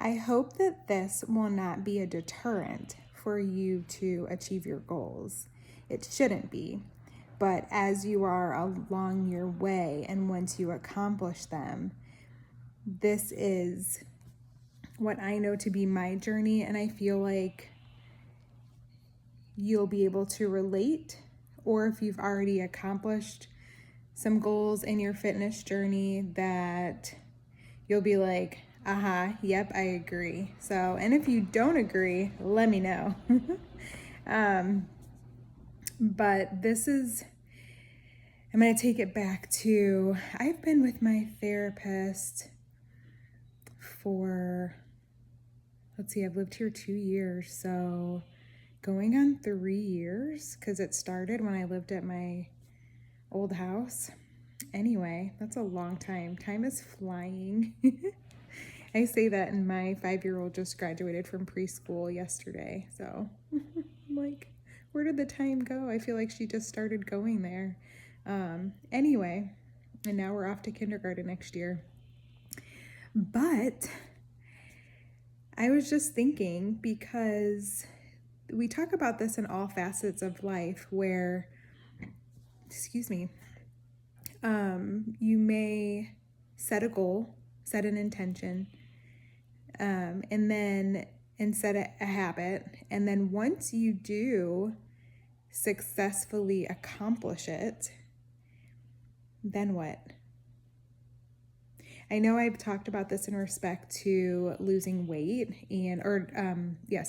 I hope that this will not be a deterrent for you to achieve your goals. It shouldn't be. But as you are along your way and once you accomplish them, this is what I know to be my journey, and I feel like you'll be able to relate, or if you've already accomplished some goals in your fitness journey, that you'll be like, yep, I agree. So, and if you don't agree, let me know. But this is, I'm going to take it back to, I've been with my therapist for, let's see, I've lived here 2 years. So going on 3 years, because it started when I lived at my old house. Anyway, that's a long time. Time is flying. I say that, and my 5-year-old just graduated from preschool yesterday. So I'm like, where did the time go? I feel like she just started going there. Anyway, and now we're off to kindergarten next year. But I was just thinking, because we talk about this in all facets of life where, you may set a goal, set an intention, and set a habit. And then once you do successfully accomplish it, then what? I know I've talked about this in respect to losing weight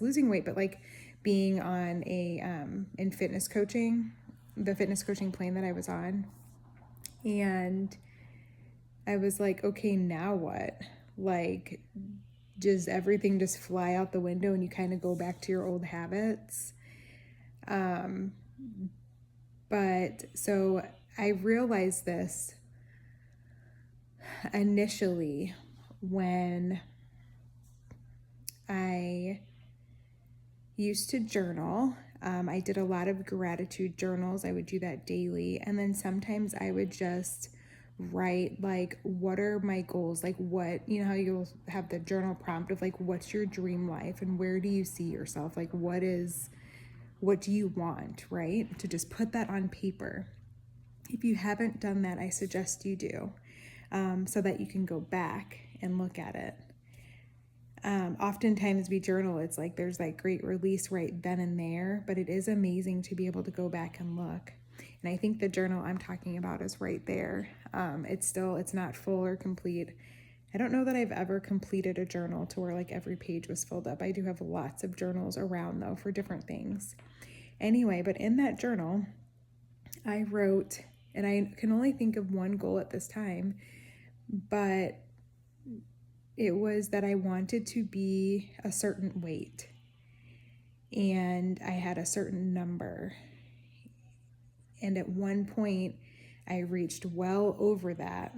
losing weight, but like being on in fitness coaching, the fitness coaching plane that I was on. And I was like, okay, now what? Like, does everything just fly out the window and you kind of go back to your old habits? But so I realized this initially when I used to journal. I did a lot of gratitude journals. I would do that daily. And then sometimes I would just write, like, what are my goals? Like, what, you know how you'll have the journal prompt of like, what's your dream life and where do you see yourself? Like, what do you want, right? To just put that on paper. If you haven't done that, I suggest you do, so that you can go back and look at it. Oftentimes we journal, it's like there's that great release right then and there, but it is amazing to be able to go back and look. And I think the journal I'm talking about is right there. It's not full or complete. I don't know that I've ever completed a journal to where like every page was filled up. I do have lots of journals around though for different things. Anyway, but in that journal, I wrote, and I can only think of one goal at this time, but it was that I wanted to be a certain weight, and I had a certain number. And at one point, I reached well over that.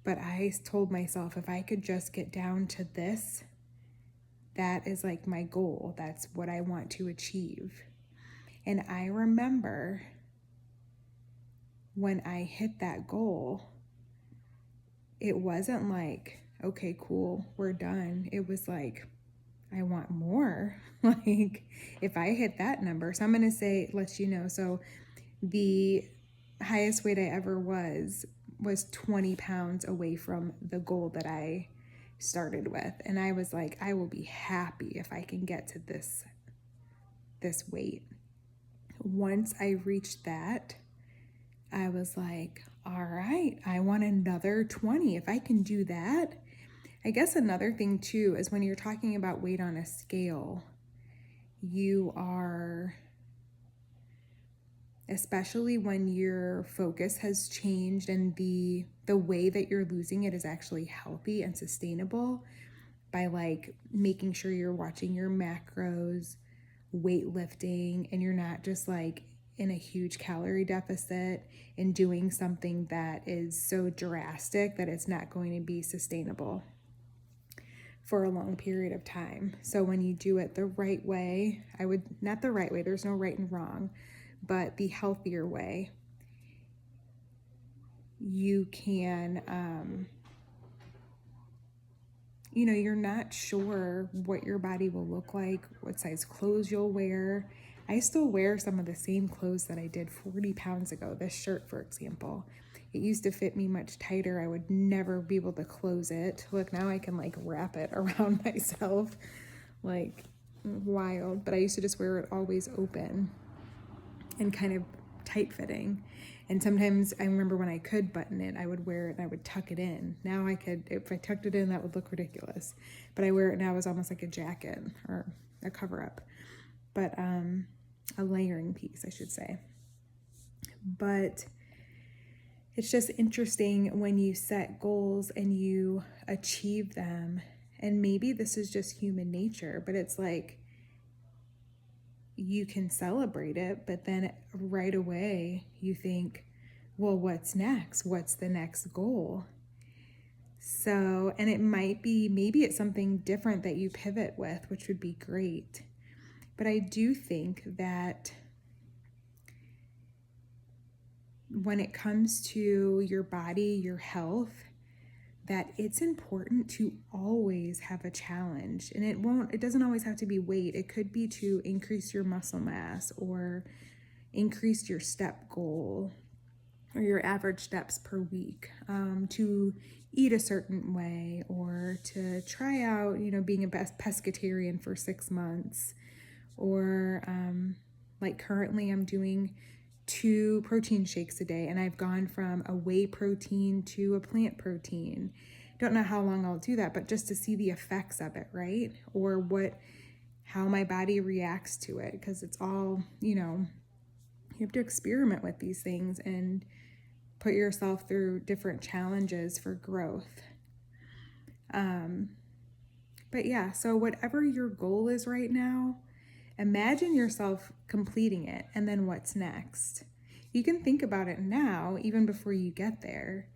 But I told myself, if I could just get down to this, that is like my goal. That's what I want to achieve. And I remember when I hit that goal, it wasn't like, okay, cool, we're done. It was like, I want more. Like, if I hit that number, so I'm going to say, let you know. So the highest weight I ever was 20 pounds away from the goal that I started with. And I was like, I will be happy if I can get to this weight. Once I reached that, I was like, all right, I want another 20. If I can do that. I guess another thing too is when you're talking about weight on a scale, you are, especially when your focus has changed and the way that you're losing it is actually healthy and sustainable, by like making sure you're watching your macros, weightlifting, and you're not just like in a huge calorie deficit and doing something that is so drastic that it's not going to be sustainable for a long period of time. So when you do it the right way, not the right way, there's no right and wrong, but the healthier way, you can you're not sure what your body will look like, what size clothes you'll wear. I still wear some of the same clothes that I did 40 pounds ago. This shirt, for example, it used to fit me much tighter. I would never be able to close it. Look, now I can like wrap it around myself, like wild. But I used to just wear it always open and kind of tight fitting. And sometimes I remember when I could button it, I would wear it and I would tuck it in. Now I could, if I tucked it in, that would look ridiculous. But I wear it now as almost like a jacket or a cover up, but a layering piece, I should say. But it's just interesting when you set goals and you achieve them. And maybe this is just human nature, but it's like, you can celebrate it, but then right away you think, well, what's next? What's the next goal? So, and it might be, maybe it's something different that you pivot with, which would be great. But I do think that when it comes to your body, your health, that it's important to always have a challenge. And it doesn't always have to be weight. It could be to increase your muscle mass or increase your step goal or your average steps per week, to eat a certain way, or to try out, being a pescatarian for 6 months, or like currently I'm doing 2 protein shakes a day, and I've gone from a whey protein to a plant protein. Don't know how long I'll do that, but just to see the effects of it, right? Or how my body reacts to it, because it's all, you have to experiment with these things and put yourself through different challenges for growth. But yeah, so whatever your goal is right now, imagine yourself completing it, and then what's next? You can think about it now, even before you get there.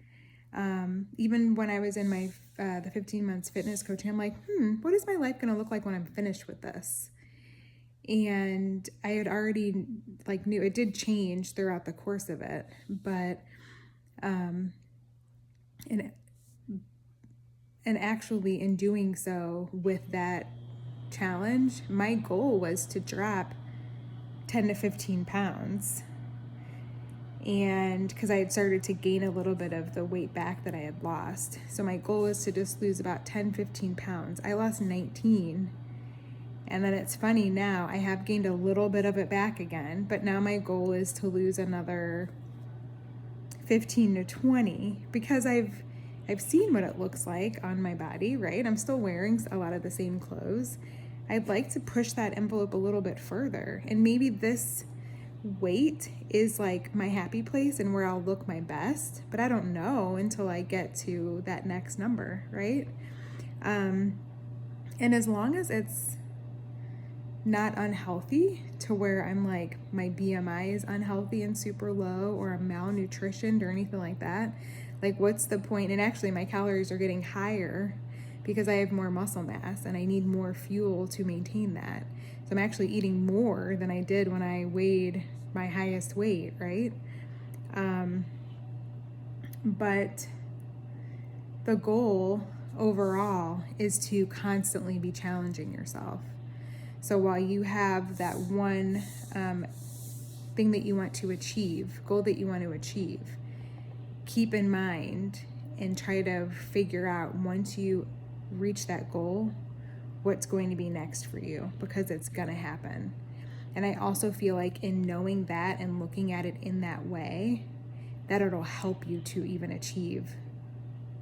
Even when I was in my the 15 months fitness coaching, I'm like, what is my life going to look like when I'm finished with this? And I had already knew it did change throughout the course of it, but and actually in doing so with that challenge, my goal was to drop 10 to 15 pounds. And because I had started to gain a little bit of the weight back that I had lost. So my goal was to just lose about 10, 15 pounds. I lost 19. And then it's funny now, I have gained a little bit of it back again, but now my goal is to lose another 15 to 20, because I've seen what it looks like on my body, right? I'm still wearing a lot of the same clothes. I'd like to push that envelope a little bit further. And maybe this weight is like my happy place and where I'll look my best, but I don't know until I get to that next number, right? And as long as it's not unhealthy to where I'm like, my BMI is unhealthy and super low, or I'm malnutritioned or anything like that, like what's the point? And actually my calories are getting higher because I have more muscle mass and I need more fuel to maintain that. So I'm actually eating more than I did when I weighed my highest weight, right? But the goal overall is to constantly be challenging yourself. So while you have that one thing that you want to achieve, goal that you want to achieve, keep in mind and try to figure out, once you reach that goal, what's going to be next for you, because it's going to happen. And I also feel like in knowing that and looking at it in that way, that it'll help you to even achieve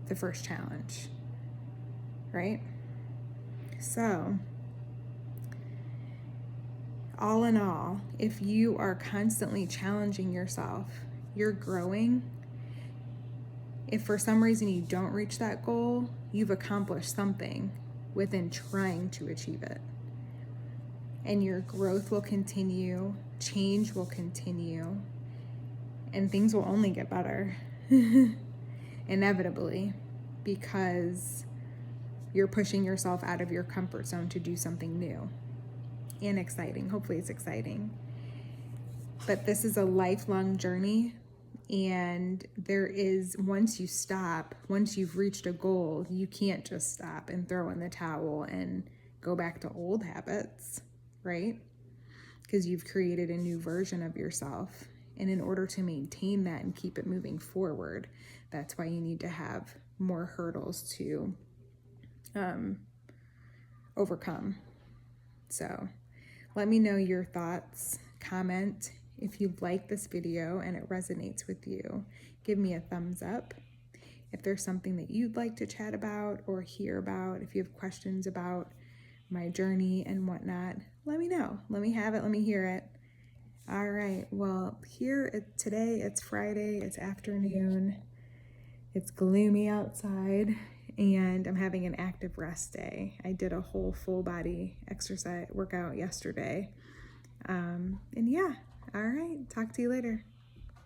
the first challenge, right? So all in all, if you are constantly challenging yourself, you're growing. If for some reason you don't reach that goal, you've accomplished something within trying to achieve it. And your growth will continue, change will continue, and things will only get better, inevitably, because you're pushing yourself out of your comfort zone to do something new and exciting. Hopefully it's exciting. But this is a lifelong journey, And there is, once you stop, once you've reached a goal, you can't just stop and throw in the towel and go back to old habits, right? Because you've created a new version of yourself. And in order to maintain that and keep it moving forward, that's why you need to have more hurdles to overcome. So let me know your thoughts. Comment if you like this video and it resonates with you. Give me a thumbs up. If there's something that you'd like to chat about or hear about, if you have questions about my journey and whatnot, let me know. Let me have it. Let me hear it. All right. Well, today it's Friday. It's afternoon. It's gloomy outside, and I'm having an active rest day. I did a whole full body exercise workout yesterday. And yeah. All right. Talk to you later.